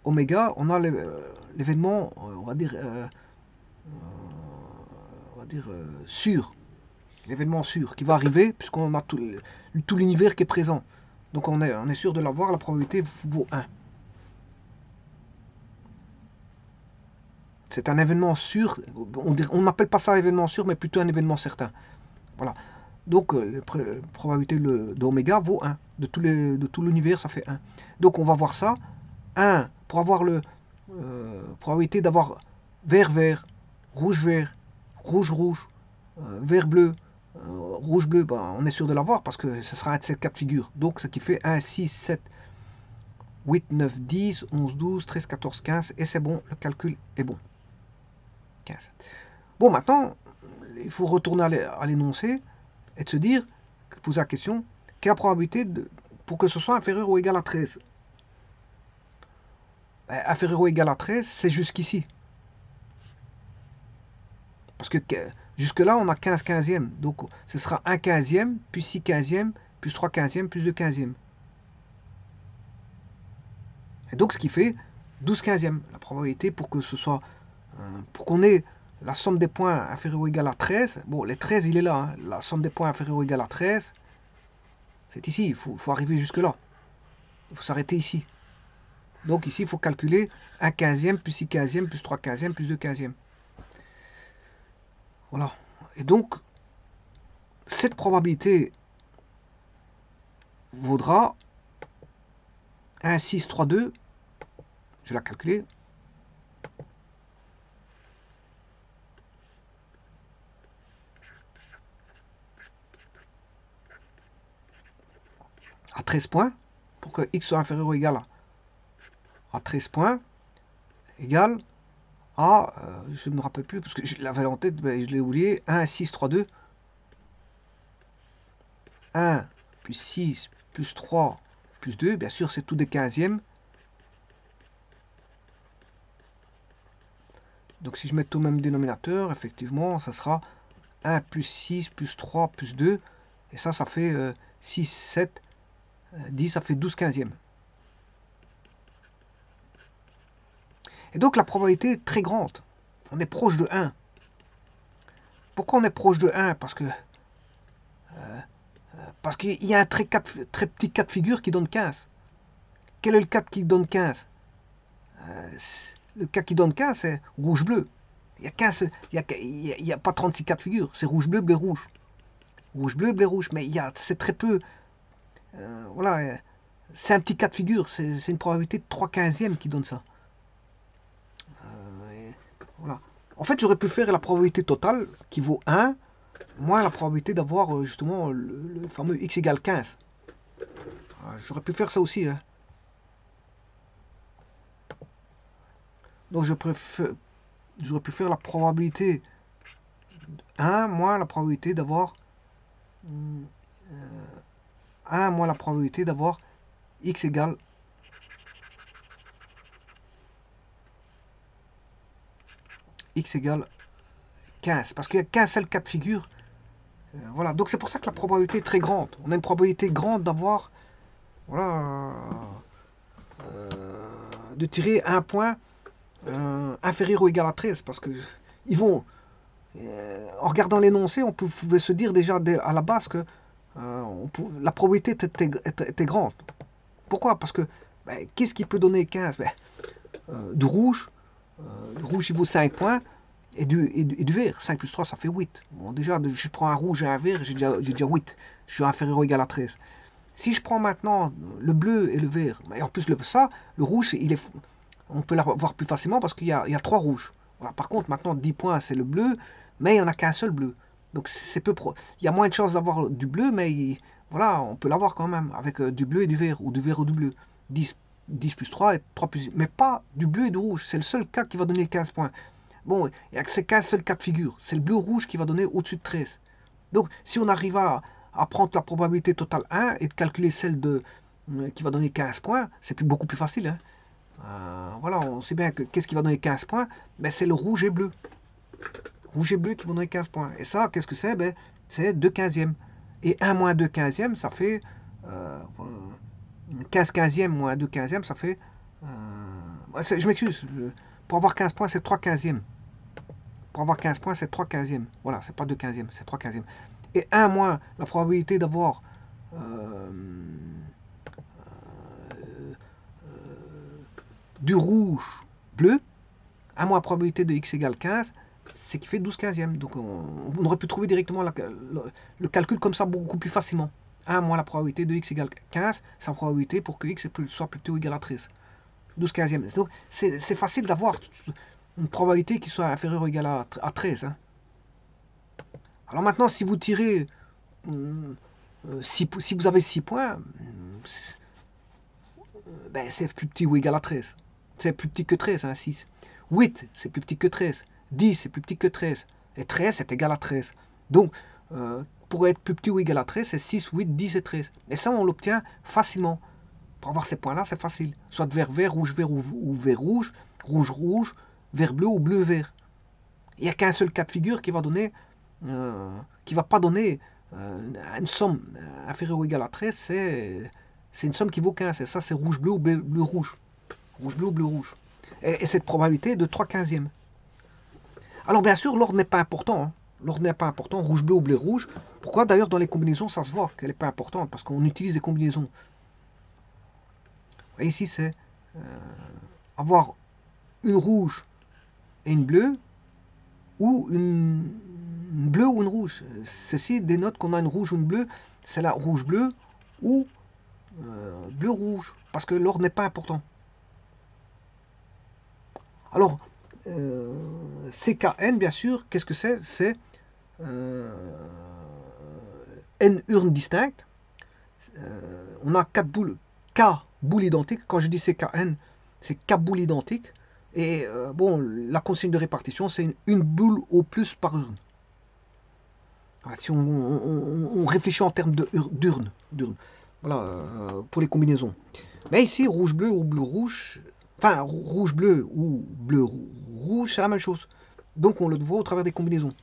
oméga, on a l'événement, on va dire sûr. L'événement sûr qui va arriver, puisqu'on a tout l'univers qui est présent. Donc on est sûr de l'avoir, la probabilité vaut 1. C'est un événement sûr, on n'appelle pas ça événement sûr, mais plutôt un événement certain. Voilà. Donc la probabilité d'oméga vaut 1. De tout l'univers, ça fait 1. Donc on va voir ça. 1, pour avoir le probabilité d'avoir vert-vert, rouge-vert, rouge-rouge, vert-bleu, rouge-bleu, ben, on est sûr de l'avoir parce que ce sera un de ces 4 figures. Donc ce qui fait 1, 6, 7, 8, 9, 10, 11, 12, 13, 14, 15. Et c'est bon, le calcul est bon. 15. Bon, maintenant, il faut retourner à l'énoncé et de se dire, poser la question, quelle est la probabilité pour que ce soit inférieur ou égal à 13 ? Ben, inférieur ou égal à 13, c'est jusqu'ici. Parce que jusque-là, on a 15/15e. Donc, ce sera 1/15e, plus 6/15e, plus 3/15e, plus 2/15e. Et donc, ce qui fait 12/15e. La probabilité pour que ce soit... pour qu'on ait la somme des points inférieur ou égal à 13. Bon, les 13, il est là. Hein. La somme des points inférieur ou égal à 13, c'est ici. Il faut arriver jusque-là. Il faut s'arrêter ici. Donc, ici, il faut calculer 1/15e, plus 6/15e, plus 3/15e, plus 2/15e. Voilà. Et donc, cette probabilité vaudra 1, 6, 3, 2. Je vais la calculer. À 13 points. Pour que x soit inférieur ou égal à 13 points. Égal à, je ne me rappelle plus, parce que je l'avais en tête, mais je l'ai oublié. 1, 6, 3, 2. 1 plus 6 plus 3 plus 2, bien sûr, c'est tout des 15e. Donc si je mets tout au même dénominateur, effectivement, ça sera 1 plus 6 plus 3 plus 2. Et ça fait 6, 7, 10, ça fait 12/15e. Et donc la probabilité est très grande. On est proche de 1. Pourquoi on est proche de 1? Parce que Parce qu'il y a un très petit cas de figure qui donne 15. Quel est le cas qui donne 15? Le cas qui donne 15, c'est rouge-bleu. Il n'y a, 15, il y a pas 36 cas de figure. C'est rouge-bleu, bleu-rouge. Rouge-bleu, bleu-rouge. Mais c'est très peu. Voilà. C'est un petit cas de figure. C'est une probabilité de 3/15e qui donne ça. Voilà. En fait, j'aurais pu faire la probabilité totale qui vaut 1 moins la probabilité d'avoir justement le fameux x égale 15. J'aurais pu faire ça aussi. Hein. Donc j'aurais pu faire la probabilité 1 moins la probabilité d'avoir 1 moins la probabilité d'avoir x égale x égale 15. Parce qu'il n'y a qu'un seul cas de figure. Voilà. Donc c'est pour ça que la probabilité est très grande. On a une probabilité grande d'avoir voilà, de tirer un point inférieur ou égal à 13. Parce que ils vont, en regardant l'énoncé, on pouvait se dire déjà à la base que la probabilité était grande. Pourquoi? Parce que ben, qu'est-ce qui peut donner 15? Du rouge, le rouge il vaut 5 points, et du vert. 5 plus 3, ça fait 8. Bon, déjà, je prends un rouge et un vert, j'ai déjà 8. Je suis inférieur ou égal à 13. Si je prends maintenant le bleu et le vert, et en plus ça, le rouge, on peut l'avoir plus facilement parce qu'il y a 3 rouges. Voilà. Par contre, maintenant, 10 points, c'est le bleu, mais il n'y en a qu'un seul bleu. Donc, il y a moins de chances d'avoir du bleu, mais voilà, on peut l'avoir quand même, avec du bleu et du vert, ou du vert ou du bleu. 10 plus 3 et 3 plus... Mais pas du bleu et du rouge. C'est le seul cas qui va donner 15 points. Bon, il n'y a que qu'un seul cas de figure. C'est le bleu-rouge qui va donner au-dessus de 13. Donc, si on arrive à prendre la probabilité totale 1 et de calculer celle qui va donner 15 points, c'est beaucoup plus facile. Hein. Voilà, on sait bien que qu'est-ce qui va donner 15 points? Ben, c'est le rouge et bleu. Rouge et bleu qui vont donner 15 points. Et ça, qu'est-ce que c'est? Ben, c'est 2/15e. Et 1 moins 2/15e, ça fait 15/15e moins 2/15e, ça fait... je m'excuse. Pour avoir 15 points, c'est 3/15e. Pour avoir 15 points, c'est 3/15e. Voilà, c'est pas 2/15e, c'est 3/15e. Et 1 moins la probabilité d'avoir du rouge bleu, 1 moins la probabilité de x égale 15, c'est qui fait 12/15e. Donc on aurait pu trouver directement le calcul comme ça beaucoup plus facilement. 1 moins la probabilité de x égale 15, c'est la probabilité pour que x soit plutôt ou égal à 13. 12/15e. Donc c'est facile d'avoir une probabilité qui soit inférieure ou égale à 13. Hein. Alors maintenant, si vous tirez, si vous avez 6 points, ben, c'est plus petit ou égal à 13. C'est plus petit que 13, hein, 6. 8, c'est plus petit que 13. 10, c'est plus petit que 13. Et 13, c'est égal à 13. Donc, pour être plus petit ou égal à 13, c'est 6, 8, 10 et 13. Et ça, on l'obtient facilement. Pour avoir ces points-là, c'est facile. Soit vert, vert, rouge, vert ou vert, rouge, rouge, rouge, vert, bleu ou bleu, vert. Il n'y a qu'un seul cas de figure qui va donner, qui va pas donner une somme inférieure ou égale à 13, c'est une somme qui vaut 15. Et ça, c'est rouge, bleu ou bleu, bleu, rouge. Rouge, bleu ou bleu, rouge. Et cette probabilité est de 3/15e. Alors, bien sûr, l'ordre n'est pas important. Hein. L'ordre n'est pas important, rouge, bleu ou bleu, rouge. Pourquoi d'ailleurs dans les combinaisons, ça se voit qu'elle n'est pas importante, parce qu'on utilise des combinaisons. Et ici, c'est avoir une rouge et une bleue, ou une bleue ou une rouge. Ceci dénote qu'on a une rouge ou une bleue, c'est la rouge-bleu ou bleu-rouge, parce que l'ordre n'est pas important. Alors, CKN, bien sûr, qu'est-ce que c'est? C'est N urnes distinctes. On a 4 boules, K boules identiques. Quand je dis CKN, c'est K boules identiques. Et bon, la consigne de répartition, c'est une boule au plus par urne. Voilà, si on réfléchit en termes d'urne, voilà, pour les combinaisons. Mais ici, rouge-bleu ou bleu-rouge, enfin, rouge-bleu ou bleu-rouge, c'est la même chose. Donc on le voit au travers des combinaisons,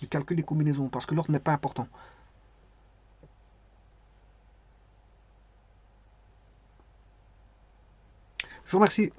du calcul des combinaisons, parce que l'ordre n'est pas important. Je vous remercie.